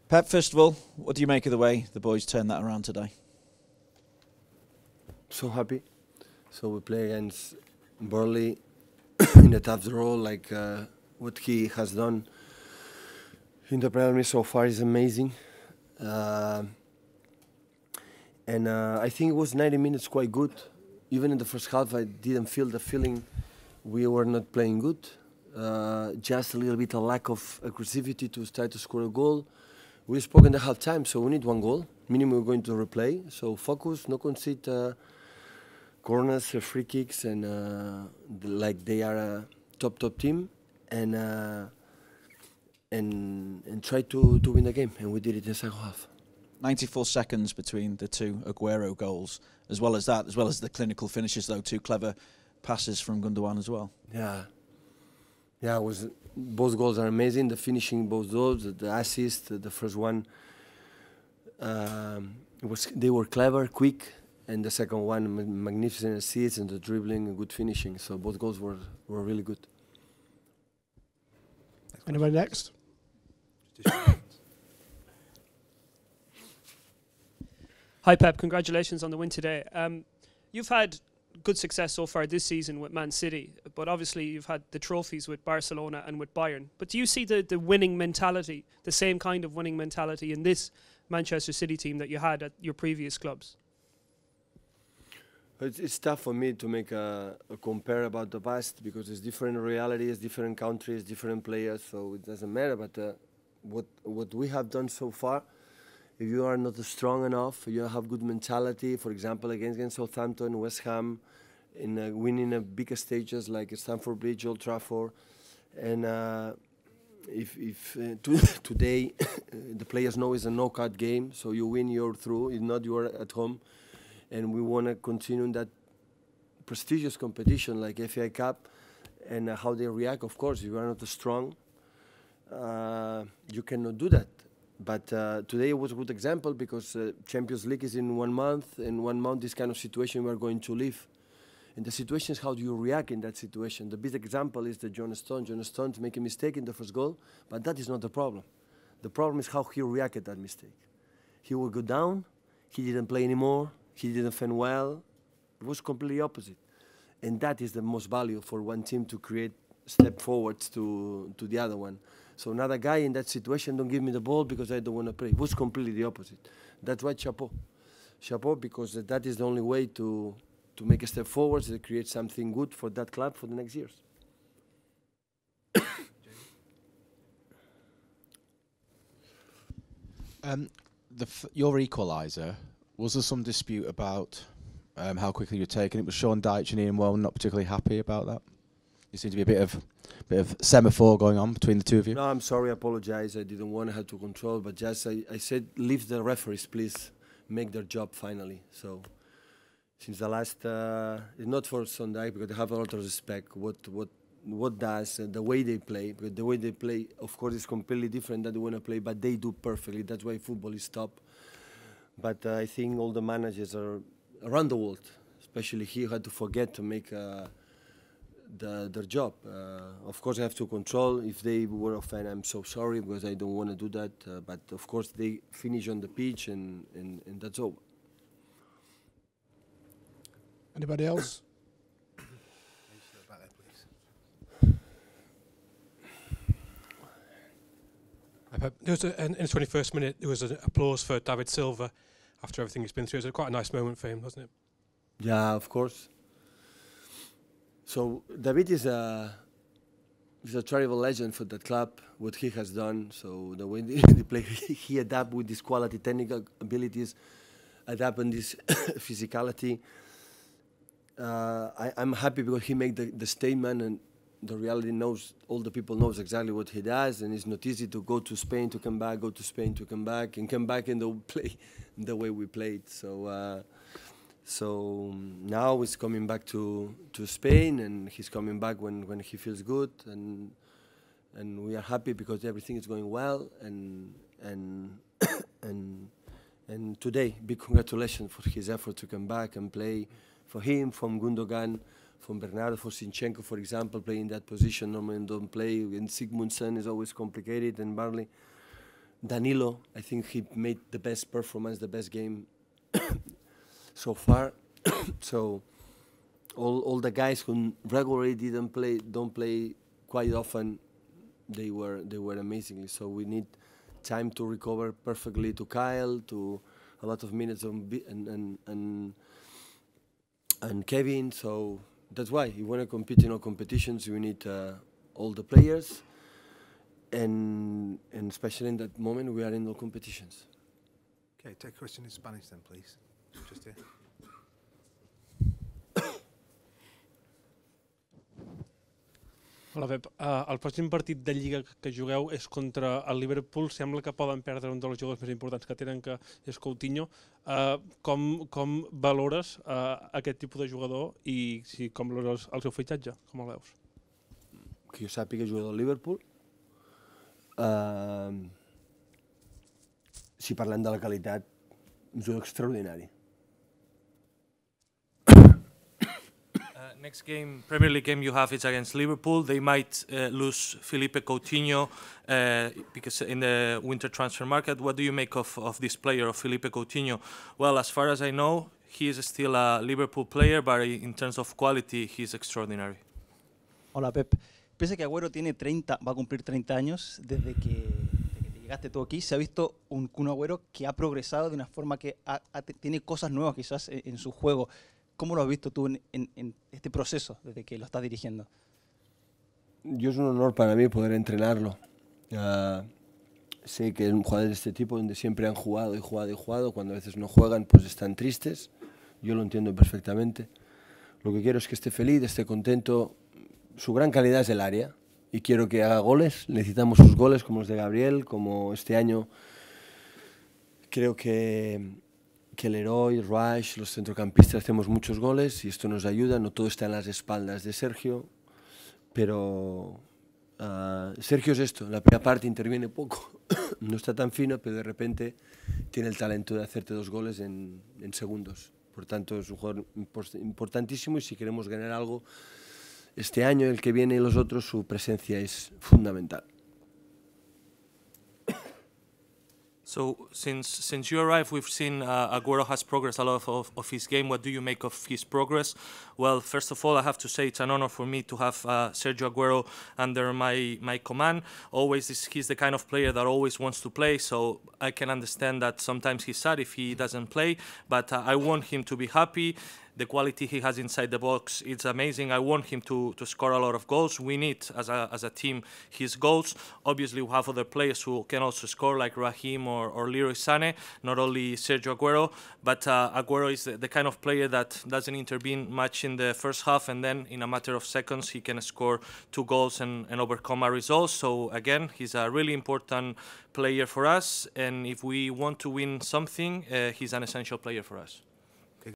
Pep, first of all, what do you make of the way the boys turned that around today? So happy. So we play against Burnley in a tough role, like what he has done in the Premier League so far is amazing. And I think it was 90 minutes quite good. Even in the first half, I didn't feel the feeling we were not playing good. Just a little bit of lack of aggressivity to try to score a goal. We spoke in the half time, so we need one goal. Minimum, we're going to replay. So focus, no concede corners, free kicks, and like they are a top team, and try to win the game. And we did it in the second half. 94 seconds between the two Aguero goals, as well as the clinical finishes, though, two clever passes from Gundogan as well. Yeah, it was, both goals are amazing. The finishing, both goals, the assist, the first one, they were clever, quick, and the second one, magnificent assist and the dribbling and good finishing. So both goals were really good. Anybody next? Hi Pep, congratulations on the win today. You've had good success so far this season with Man City, but obviously you've had the trophies with Barcelona and with Bayern. But do you see the winning mentality, the same kind of winning mentality in this Manchester City team that you had at your previous clubs? It's tough for me to make a compare about the past because it's different realities, different countries, different players, so it doesn't matter. But what we have done so far, if you are not strong enough, you have good mentality, for example, against Southampton, West Ham, in winning bigger stages like Stamford Bridge, Old Trafford, and if today the players know it's a knockout game, so you win, you're through. If not, you're at home, and we want to continue in that prestigious competition like FA Cup, and how they react. Of course, if you are not strong, you cannot do that. But today was a good example because Champions League is in 1 month. In 1 month, this kind of situation we are going to live. And the situation is how do you react in that situation. The best example is the John Stones. John Stones make a mistake in the first goal, but that is not the problem. The problem is how he reacted that mistake. He will go down. He didn't play anymore. He didn't defend well. It was completely opposite. And that is the most value for one team to create step forwards to the other one. So another guy in that situation, don't give me the ball because I don't want to play. It was completely the opposite. That's why chapeau. Chapeau, because that is the only way to make a step forward, to create something good for that club for the next years. Your equaliser, was there some dispute about how quickly you were taken? It was Sean Dyche and Ian Woan not particularly happy about that. There seemed to be a bit of semaphore going on between the two of you. No, I'm sorry, I apologize. I didn't want to have to control, but just I said, leave the referees, please, make their job finally. So, since the last, it's not for Sunday because they have a lot of respect. What does the way they play? Because the way they play, of course, is completely different than they want to play, but they do perfectly. That's why football is top. But I think all the managers are around the world, especially here, had to forget to make their job. Of course, I have to control. If they were offended, I'm so sorry because I don't want to do that. But of course, they finish on the pitch, and that's all. Anybody else? There was in the 21st minute, there was an applause for David Silva after everything he's been through. It was quite a nice moment for him, wasn't it? Yeah, of course. So David is a terrible legend for that club, what he has done. So the way they play, he adapt with his quality, technical abilities, adapt on this physicality. I'm happy because he made the statement, and the reality knows, all the people knows exactly what he does, and it's not easy to go to Spain to come back, go to Spain to come back, and come back and play the way we played. So so now he's coming back to Spain, and he's coming back when he feels good, and we are happy because everything is going well, and today, big congratulations for his effort to come back and play for him, from Gundogan, from Bernardo, for Zinchenko, for example, playing that position. Normally don't play, and Sigmundsson is always complicated, and Burnley. Danilo, I think he made the best performance, the best game so far. So all the guys who regularly don't play quite often, they were amazingly. So we need time to recover perfectly to Kyle, to a lot of minutes and Kevin. So that's why you want to compete in all competitions. You need all the players, and especially in that moment we are in all competitions. Okay, take a question in Spanish then, please. Just here. Hola, Pep. El pròxim partit de Lliga que jugueu és contra el Liverpool. Sembla que poden perdre un dels jugadors més importants que tenen, que és Coutinho. Com valores aquest tipus de jugador i com valores el seu fitxatge? Com el veus? Que jo sàpiga jugador del Liverpool. Si parlem de la qualitat, un jugador extraordinari. Next game, Premier League game you have is against Liverpool. They might lose Felipe Coutinho because in the winter transfer market. What do you make of this player, of Felipe Coutinho? Well, as far as I know, he is still a Liverpool player, but in terms of quality, he's extraordinary. Hola, Pep. Pese a que Agüero va a cumplir 30 años desde que llegaste tú aquí, se ha visto un Kun Agüero que ha progresado de una forma que tiene cosas nuevas quizás en su juego. ¿Cómo lo has visto tú en este proceso desde que lo estás dirigiendo? Yo es un honor para mí poder entrenarlo. Sé que es un jugador de este tipo donde siempre han jugado y jugado y jugado. Cuando a veces no juegan, pues están tristes. Yo lo entiendo perfectamente. Lo que quiero es que esté feliz, esté contento. Su gran calidad es el área y quiero que haga goles. Necesitamos sus goles como los de Gabriel, como este año. Creo que Leroy, Rush, los centrocampistas hacemos muchos goles y esto nos ayuda. No todo está en las espaldas de Sergio, pero Sergio es esto. En la primera parte interviene poco, no está tan fino, pero de repente tiene el talento de hacerte 2 goles en segundos. Por tanto, es un jugador importantísimo y si queremos ganar algo este año, el que viene y los otros, su presencia es fundamental. So since you arrived, we've seen Agüero has progressed a lot of his game. What do you make of his progress? Well, first of all, I have to say it's an honor for me to have Sergio Agüero under my command. He's the kind of player that always wants to play, so I can understand that sometimes he's sad if he doesn't play, but I want him to be happy. The quality he has inside the box, it's amazing. I want him to score a lot of goals. We need, as a team, his goals. Obviously, we have other players who can also score, like Raheem or Leroy Sané, not only Sergio Agüero. But Agüero is the kind of player that doesn't intervene much in the first half, and then in a matter of seconds, he can score 2 goals and overcome a result. So again, he's a really important player for us. And if we want to win something, he's an essential player for us.